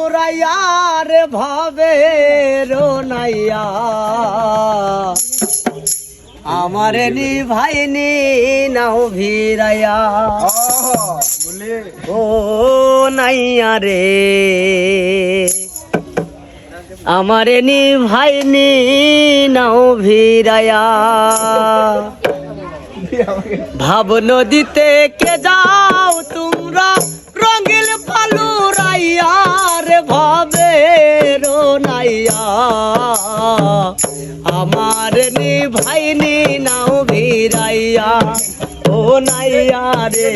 উড়াইয়া রে ভাবে রোনাইয়া আমারে নি ভাই নি নাও ভিড়াইয়া ও নাইয়া রে আমারে নি ভাই নি নাও ভিড়াইয়া ভাব নদীতে কে যাও তোমরা রঙিল পালু রাইয়া রে ভাবে রোনাইয়া আমার নি ভাই নি নাও ভিড়াইয়া ও নাইয়া রে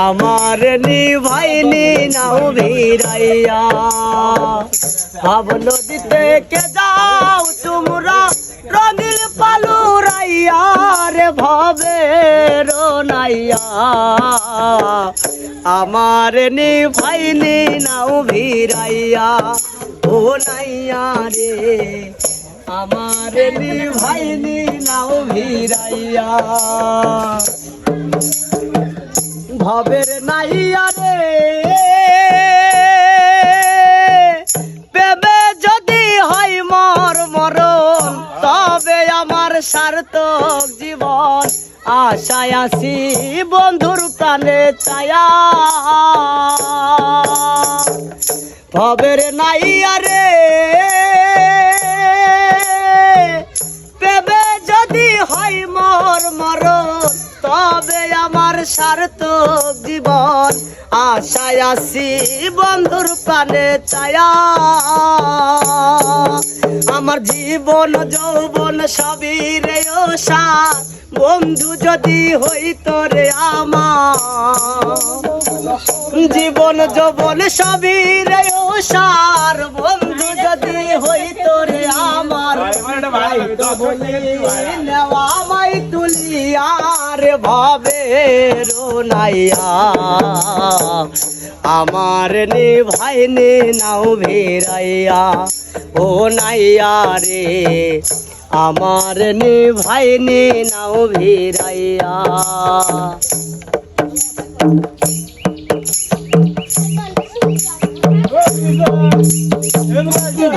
আমার নি ভাই নি নাও ভিড়াইয়া ভাব নদীতে কে যাও তোমরা রঙিল পালু রাইয়া রে ভাবে রোনাইয়া আমার নি ভাই নি নাও ভিড়াইয়া ও নাইয়া রে আমার নি ভাই নি নাও ভিড়াইয়া ভবের নাইয়া রে পেবে যদি হয় মর মরণ তবে আমার সার্থক জীবন আশায় আসি বন্ধুর প্রাণে ছায়া ভবের নাইয়া রে পেবে যদি হয় মর মরণ তবে আমার সার্থক জীবন আশায় আসি বন্ধুর প্রাণে ছায়া আমার জীবন যৌবন সবই রে সার বন্ধু যদি হইত রে আমার জীবন যৌবন সবই রে সার বন্ধু যদি হইত রে আমার নেওয়া মাই তুলিয়া রে ভাবে রোনাইয়া আমার নে ভাই নে নাও ভিড়াইয়া ও নাইয়া রে আমার নে ভাই নে নাও ভিড়াইয়া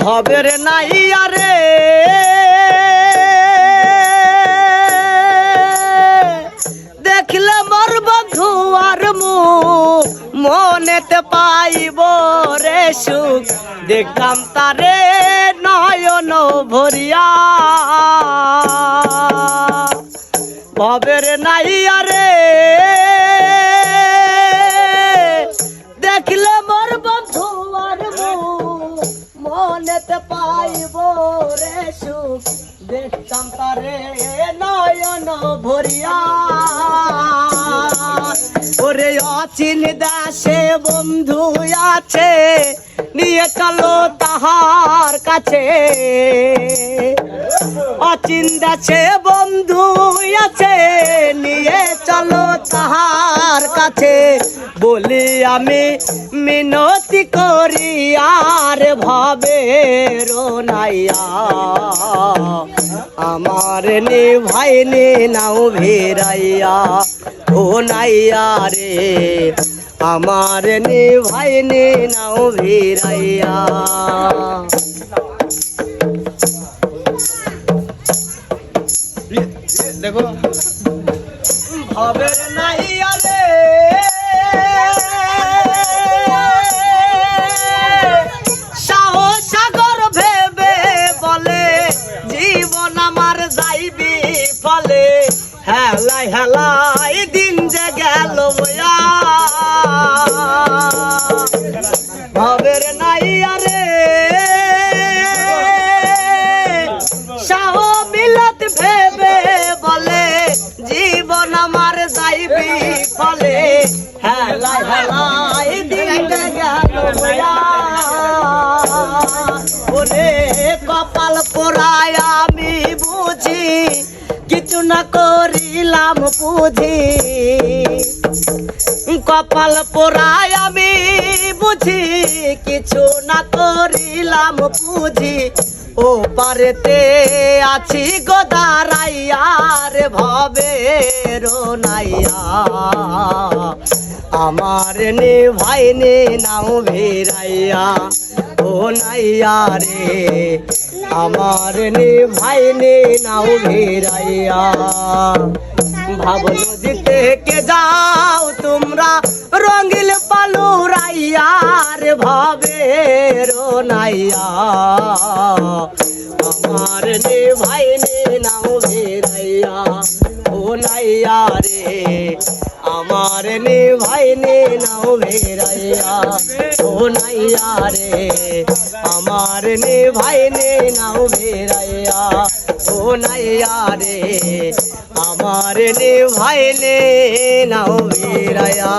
ভবের নাইয়া রে দেখলে মোর বন্ধু আর মুখ মনেতে পাইব রে সুখ দেখতাম তারে নয়ন ভরিয়া ভবের নাইয়া রে দেখলে মোর বন্ধু আর মুখ মনেতে পাইব রে সুখ দেখতাম তারে নয়ন ভরিয়া ওরে অচিন দাসে বন্ধু আছে নিয়ে চলো তাহার কাছে অচিন দাসে বন্ধু আছে নিয়ে চলো তাহার কাছে বলি আমি মিনতি করি আর ভাবে রোনাইয়া আমার নে ভাই নে নাও ভিড়াইয়া ও নাইয়া রে আমার নে ভাই নে নাও ভিড়াইয়া দেখো ভবের নাইয়া রে সাগর ভেবে বলে জীবন আমার যাইবি ফলে হেলাই হেলাই দিন যে গেল বয়া ভবের নাইয়া রে শাহ মিলাত ভেবে বলে জীবন আমার যাইবি কিছু না করিলাম পুঁজি কপাল পোড়ায় আমি বুঝি কিছু না করিলাম পুঁজি ও পারেতে আছি গোদারাইয়া রে ভবে রোনাইয়া আমার নে ভাই নে নাও ভেরাইয়া ও নাইয়া রে আমার নে ভাই নে নাও ভেরাইয়া ভাব নদীতে কে যাও তোমরা রঙিল পালু রাইয়া রে ভবে রোনাইয়া আমার নে ভাই নে নাও ভেরাইয়া ও নাইয়া রে আমার নে ভাই নে নাও ভেরাইয়া ও নাইয়া রে আমার নে ভাই নে নাও ভেরাইয়া ও নাইয়া রে আমার নে ভাই নে নাও ভেরাইয়া।